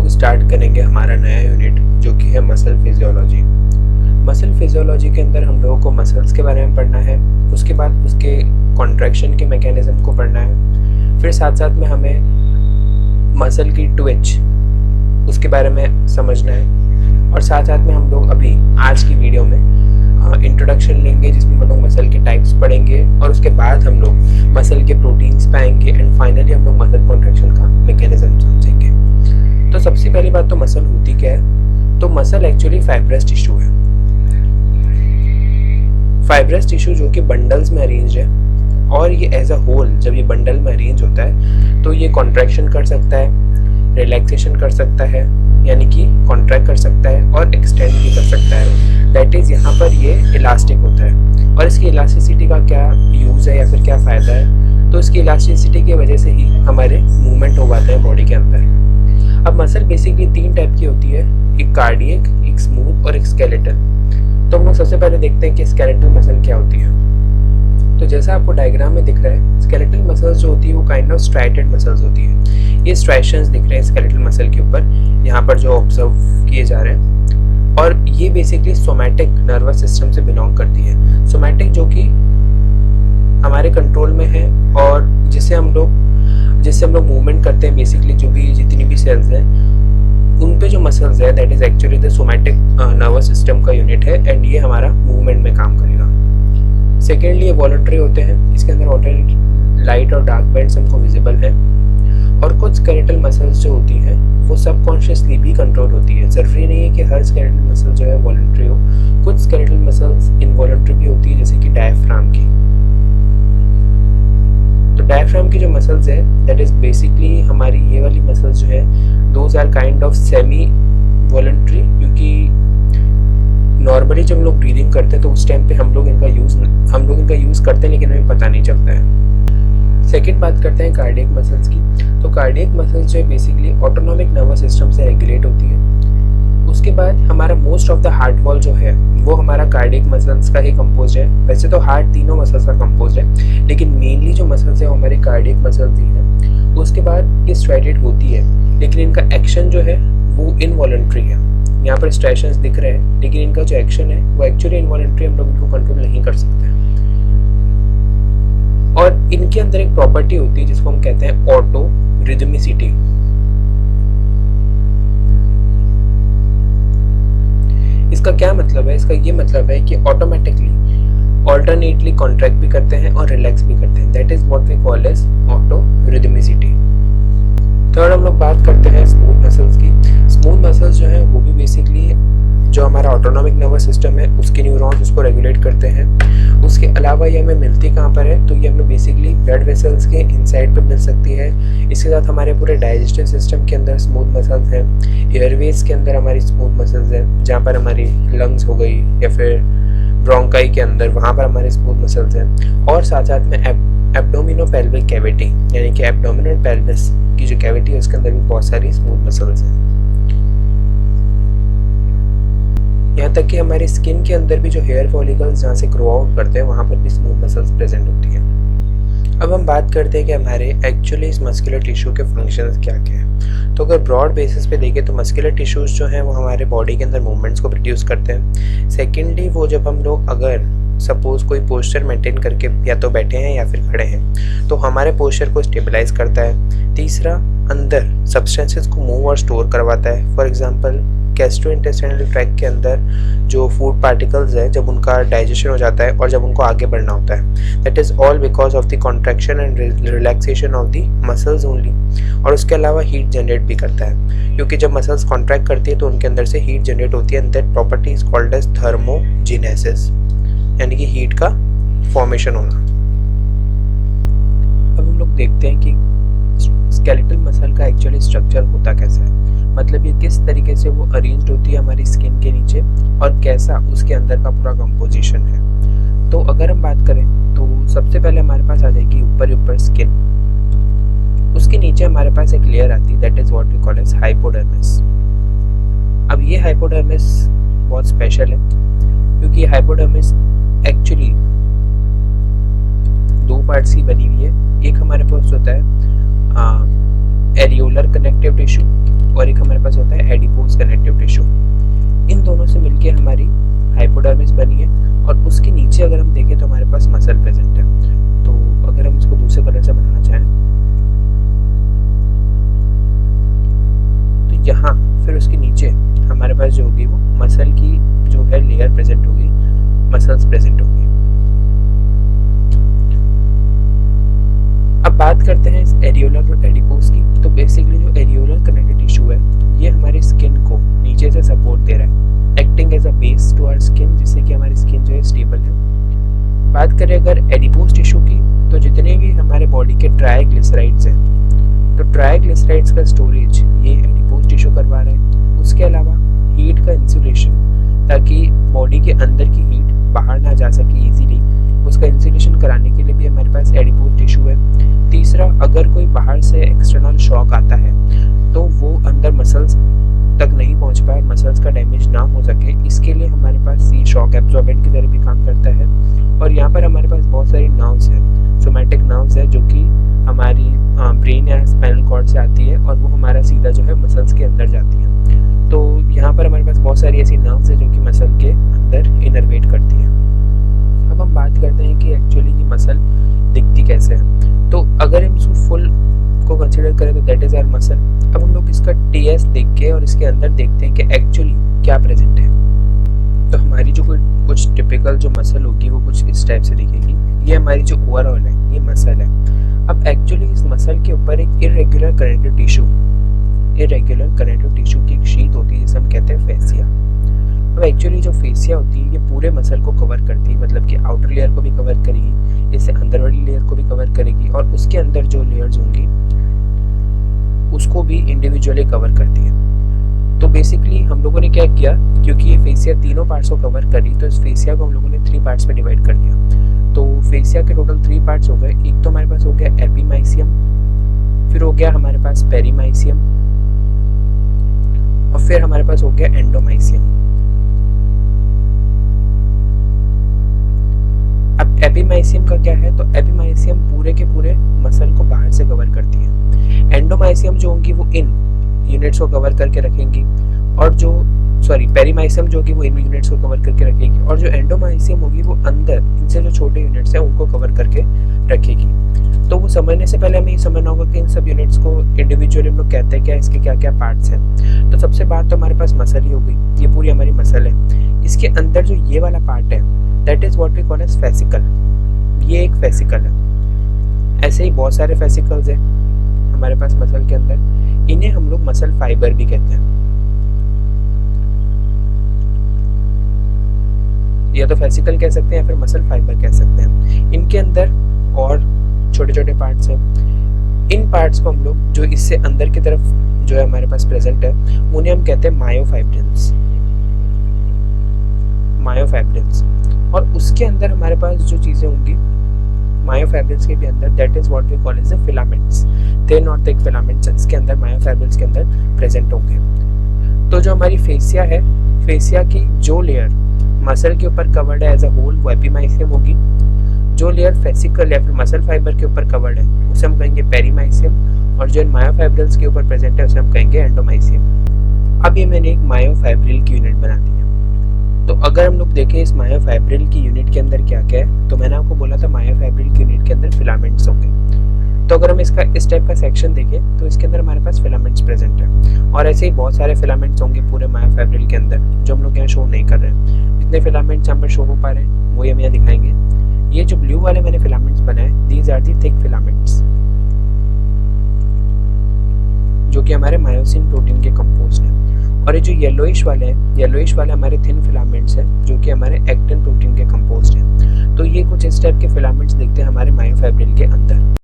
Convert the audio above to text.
लोग स्टार्ट करेंगे हमारा नया यूनिट जो कि है मसल फिजियोलॉजी। मसल फिजियोलॉजी के अंदर हम लोगों को मसल्स के बारे में पढ़ना है, उसके बाद उसके कॉन्ट्रैक्शन के मैकेनिज्म को पढ़ना है, फिर साथ साथ में हमें मसल की ट्विच उसके बारे में समझना है, और साथ साथ में हम लोग अभी आज की वीडियो में इंट्रोडक्शन लेंगे जिसमें हम लोग मसल के टाइप्स पढ़ेंगे, और उसके बाद हम लोग मसल के प्रोटीन्स पाएंगे, एंड फाइनली हम लोग मसल कॉन्ट्रैक्शन का मैकेनिज्म समझेंगे। तो सबसे पहली बात तो मसल होती क्या है? तो मसल एक्चुअली फाइब्रस टिश्यू है। फाइब्रस टिश्यू जो कि बंडल्स में अरेंज है, और ये एज अ होल जब ये बंडल में अरेंज होता है तो ये कॉन्ट्रैक्शन कर सकता है, रिलैक्सेशन कर सकता है, यानी कि कॉन्ट्रैक्ट कर सकता है और एक्सटेंड भी कर सकता है। दैट इज़ यहाँ पर ये इलास्टिक होता है। और इसकी इलास्टिसिटी का क्या यूज़ है या फिर क्या फ़ायदा है? तो इसकी इलास्टिसिटी की वजह से ही हमारे मूवमेंट हो पाते हैं बॉडी के अंदर। अब मसल बेसिकली 3 टाइप की होती है, एक कार्डियक, एक स्मूथ और एक स्केलेटल। तो हम लोग सबसे पहले देखते हैं कि स्केलेटल मसल क्या होती है। तो जैसा आपको डायग्राम में दिख रहा है, स्केलेटल मसल्स जो होती है वो काइंड ऑफ स्ट्राइटेड मसल्स होती है। ये स्ट्राइशंस दिख रहे हैं स्केलेटल मसल के ऊपर, यहाँ पर जो ऑब्जर्व किए जा रहे हैं, और ये बेसिकली सोमैटिक नर्वस सिस्टम से बिलोंग करती है। सोमैटिक जो कि हमारे कंट्रोल में है, और जिससे हम लोग मूवमेंट करते हैं, बेसिकली जो भी जितनी भी सेल्स हैं उन पे जो मसल्स है that is actually the somatic nervous system का यूनिट है, एंड ये हमारा मूवमेंट में काम करेगा। सेकेंडली ये वॉलंटरी होते हैं, इसके अंदर ऑल्टरनेट लाइट और डार्क बैंड्स हमको विजिबल है, और कुछ स्केलेटल मसल्स जो होती हैं वो सबकॉन्शियसली भी कंट्रोल होती है। ज़रूरी नहीं है कि हर स्केलेटल मसल जो है वॉलंटरी हो, कुछ स्केलेटल मसल्स इनवॉलंटरी भी होती है, जैसे कि डायफ्राम की। तो डायफ्राम की जो मसल्स है दैट इज़ बेसिकली हमारी ये वाली मसल्स जो है those are kind of semi voluntary, क्योंकि नॉर्मली जब हम लोग ब्रीदिंग करते हैं तो उस टाइम पे हम लोग इनका यूज़ करते हैं, लेकिन हमें पता नहीं चलता है। सेकेंड बात करते हैं कार्डियक मसल्स की। तो कार्डियक मसल्स जो है बेसिकली ऑटोनॉमिक नर्वस सिस्टम से रेगुलेट होती है। उसके बाद हमारा most of the heart wall जो है वो हमारा कार्डियक मसल्स का ही कंपोज है। वैसे तो हार्ट तीनों मसल्स का कंपोज है, लेकिन मेनली जो मसल्स है वो हमारे कार्डियक मसल्स ही है। उसके बाद ये स्ट्राइटेड होती है, लेकिन इनका एक्शन जो है वो इनवॉलंटरी है। यहाँ पर स्ट्रेशंस दिख रहे हैं, लेकिन इनका जो एक्शन है वो एक्चुअली इनवॉलंटरी, हम लोग इनको कंट्रोल नहीं कर सकते हैं। और इनके अंदर एक प्रॉपर्टी होती है जिसको हम कहते हैं ऑटो रिदमिसिटी। इसका क्या मतलब है? इसका ये मतलब है कि ऑटोमेटिकली ऑल्टरनेटली कॉन्ट्रैक्ट भी करते हैं और रिलैक्स भी करते हैं। That is what we call as auto rhythmicity. Third हम लोग बात करते हैं स्मूथ मसल्स की। स्मूथ मसल्स जो है वो भी बेसिकली जो हमारा ऑटोनॉमिक नर्वस सिस्टम है उसके न्यूरॉन्स उसको रेगुलेट करते हैं। उसके अलावा ये हमें मिलती कहाँ पर है? तो ये हमें बेसिकली ब्लड वेसल्स के इनसाइड पे मिल सकती है। इसके साथ हमारे पूरे डाइजेस्टिव सिस्टम के अंदर स्मूथ मसल्स हैं। एयरवेज के अंदर हमारी स्मूथ मसल्स हैं, जहाँ पर हमारी लंग्स हो गई या फिर ब्रोंकाई के अंदर, वहाँ पर हमारे स्मूथ मसल्स हैं। और साथ साथ में एब्डोमिनोपेल्विक कैविटी, यानी कि एब्डोमिनल पेल्विस की जो कैविटी है उसके अंदर भी बहुत सारी स्मूथ मसल्स हैं। यहाँ तक कि हमारी स्किन के अंदर भी जो हेयर फॉलिकल्स जहाँ से ग्रो आउट करते हैं वहाँ पर भी स्मूथ मसल्स प्रेजेंट होती हैं। अब हम बात करते हैं कि हमारे एक्चुअली इस मस्कुलर टिश्यू के फंक्शंस क्या क्या हैं। तो अगर ब्रॉड बेसिस पे देखें तो मस्कुलर टिश्यूज़ जो हैं वो हमारे बॉडी के अंदर मूवमेंट्स को प्रोड्यूस करते हैं। सेकेंडली वो जब हम लोग अगर सपोज़ कोई पोस्चर मेंटेन करके या तो बैठे हैं या फिर खड़े हैं तो हमारे पोस्चर को स्टेबलाइज करता है। तीसरा, अंदर सब्सटेंसेस को मूव और स्टोर करवाता है। फॉर एग्जांपल गैस्ट्रोइंटेस्टाइनल ट्रैक्ट के अंदर जो फूड पार्टिकल्स है जब उनका डाइजेशन हो जाता है और जब उनको आगे बढ़ना होता है, that is all because of the contraction and relaxation of the muscles only. और उसके अलावा हीट जनरेट भी करता है, क्योंकि जब मसल्स कॉन्ट्रैक्ट करती है तो उनके अंदर से हीट जनरेट होती है, and that property is called as thermogenesis, यानी कि हीट का फॉर्मेशन होना। अब हम लोग देखते हैं कि स्केलेटल मसल का एक्चुअली स्ट्रक्चर होता कैसा है, मतलब ये किस तरीके से वो अरेंज्ड होती है हमारी स्किन के नीचे और कैसा उसके अंदर का पूरा कंपोजिशन है। तो अगर हम बात करें तो सबसे पहले हमारे पास आ जाएगी ऊपर स्किन। उसके नीचे हमारे पास एक लेयर आती है that is what we call as hypodermis. अब ये हाइपोडर्मिस बहुत स्पेशल है क्योंकि ये हाइपोडर्मिस एक्चुअली 2 पार्ट्स की बनी हुई है। एक हमारे पास होता है एरियोला एरियोलर कनेक्टिव टिश्यू और एक हमारे पास होता है एडिपोज कनेक्टिव टिश्यू। इन दोनों से मिलके हमारी हाइपोडर्मिस बनी है और उसके नीचे अगर हम देखें तो हमारे पास मसल प्रेजेंट है। तो अगर हम इसको दूसरे कलर से बनाना चाहें तो यहाँ फिर उसके नीचे हमारे पास जो होगी वो मसल की जो है लेयर प्रेजेंट होगी, मसल्स प्रेजेंट होगी। अब बात करते हैं इस एरियोलर और एडिपोज की। तो बेसिकली जो एरियोलर कनेक्टिव टिश्यू है ये हमारी स्किन को नीचे से सपोर्ट दे रहा है, acting as a base to our skin, जिससे कि हमारी स्किन जो है स्टेबल है। बात करें अगर एडिपोज टिश्यू की तो जितने भी हमारे बॉडी के ट्राइग्लिसराइड्स हैं, तो ट्राइग्लिसराइड्स का स्टोरेज ये एडिपोज टिश्यू करवा रहा है। उसके अलावा हीट का इंसुलेशन, ताकि बॉडी के अंदर की हीट बाहर ना जा सके इजीली, उसका इंसुलेशन कराने के लिए भी हमारे पास एडिपोज टिश्यू है। तीसरा, अगर कोई बाहर से एक्सटर्नल शॉक आता है तो वो अंदर मसल्स तक नहीं पहुंच पाए, मसल्स का डैमेज ना हो सके, इसके लिए हमारे पास ये शॉक एब्जॉर्बेंट की तरह भी काम करता है। और यहाँ पर हमारे पास बहुत सारी नर्व्स हैं, सोमैटिक नर्व्स है, जो कि हमारी ब्रेन या स्पाइनल कॉर्ड से आती है और वो हमारा सीधा जो है मसल्स के अंदर जाती है। तो यहाँ पर हमारे पास बहुत सारी ऐसी नर्व्स है जो कि मसल के अंदर इनर्वेट करती है। अब हम बात करते हैं कि एक्चुअली ये मसल दिखती कैसे है। तो अगर हम इसको फुल को कंसीडर करें तो दैट इज आवर मसल। अब हम लोग इसका टीएस देख के और इसके अंदर देखते हैं कि एक्चुअली क्या प्रेजेंट है। तो हमारी जो कुछ टिपिकल जो मसल होगी वो कुछ इस टाइप से दिखेगी। ये हमारी जो ओवरऑल है ये मसल है। अब एक्चुअली इस मसल के ऊपर एक इरेगुलर कनेक्टिव टिश्यू की एक शीट होती है जिसे हम कहते हैं फेसिया। अब एक्चुअली जो फेसिया होती है ये पूरे मसल को कवर करती है, मतलब कि आउटर लेयर को भी कवर करेगी, इससे अंदर वाली लेयर को भी कवर करेगी और उसके अंदर जो लेयर्स होंगी उसको भी इंडिविजुअली कवर करती है। तो बेसिकली हम लोगों ने क्या किया, क्योंकि ये फेसिया तीनों पार्ट्स को कवर करी तो इस फेसिया को हम लोगों ने 3 पार्ट्स में डिवाइड कर दिया। तो फेसिया के टोटल 3 पार्ट्स हो गए। एक तो हमारे पास हो गया एपिमाइसियम, फिर हो गया हमारे पास पेरीमाइसियम और फिर हमारे पास हो गया एंडोमाइसियम। अब एपिमाइसियम का क्या है, तो एपिमाइसियम पूरे के पूरे मसल को बाहर से कवर करती है। एंडोमाइसियम जो होंगी वो इन यूनिट्स को कवर करके रखेंगी और जो पेरीमाइसियम जो होगी वो इन यूनिट्स को कवर करके रखेगी और जो एंडोमाइसियम होगी वो अंदर इनसे जो छोटे यूनिट्स हैं उनको कवर करके रखेगी। तो वो समझने से पहले हमें ये समझना होगा कि इन सब यूनिट्स को इंडिविजुअली हम लोग कहते हैं क्या, इसके क्या क्या पार्ट्स हैं। तो सबसे बात तो हमारे पास मसल ही हो गई, ये पूरी हमारी मसल है। इसके अंदर जो ये वाला पार्ट है that is what we call as fascicle, ये एक फेसिकल है। ऐसे ही बहुत सारे फेसिकल्स हैं हमारे पास मसल के अंदर, इन्हें हम लोग मसल फाइबर भी कहते हैं। या तो फेसिकल कह सकते हैं या फिर मसल फाइबर कह सकते हैं। इनके अंदर और छोटे छोटे पार्ट्स हैं। इन पार्ट्स को हम लोग जो इससे अंदर की तरफ जो है हमारे पास प्रेजेंट है उन्हें हम कहते हैं मायोफाइब्रिल्स। और उसके अंदर हमारे पास जो चीजें होंगी मायोफाइब्रिल्स के भी अंदर that is what we call as the filaments. They not thick filaments इसके अंदर मायोफाइब्रिल्स के अंदर प्रेजेंट होंगे। तो जो हमारी फेसिया है, फेसिया की जो लेयर मसल के ऊपर कवर्ड है एज अ होल वो एपिमाइसियम होगी। जो लेयर फेसिकल या फिर मसल फाइबर के ऊपर कवर्ड है उसे हम कहेंगे पेरीमाइसियम और जो मायोफाइब्रिल्स के ऊपर प्रेजेंट है उसे हम कहेंगे एंडोमाइसियम। अब ये मैंने एक मायोफाइब्रिल की यूनिट बना दी है। तो अगर हम लोग देखें इस मायोफाइब्रिल की यूनिट के अंदर क्या क्या है, तो मैंने आपको बोला था मायोफाइब्रिल की यूनिट के अंदर फिलामेंट्स होंगे। तो अगर हम इसका इस टाइप का सेक्शन देखें तो इसके अंदर हमारे पास फिलामेंट्स प्रेजेंट है और ऐसे ही बहुत सारे फिलामेंट्स होंगे पूरे मायोफाइब्रिल के अंदर जो हम लोग यहाँ शो नहीं कर रहे हैं। जितने फिलामेंट्स यहाँ पर शो हो पा रहे हैं वो हम यहाँ दिखाएंगे। ये जो ब्लू वाले मैंने फिलामेंट्स बनाए these are the thick filaments जो कि हमारे मायोसिन प्रोटीन के कंपोज्ड हैं। और ये जो येलोइश वाले हमारे थिन फिलामेंट्स हैं जो कि हमारे एक्टिन प्रोटीन के कंपोज्ड हैं। तो ये कुछ इस टाइप के फिलामेंट्स दिखते हैं हमारे मायोफाइब्रिल के अंदर।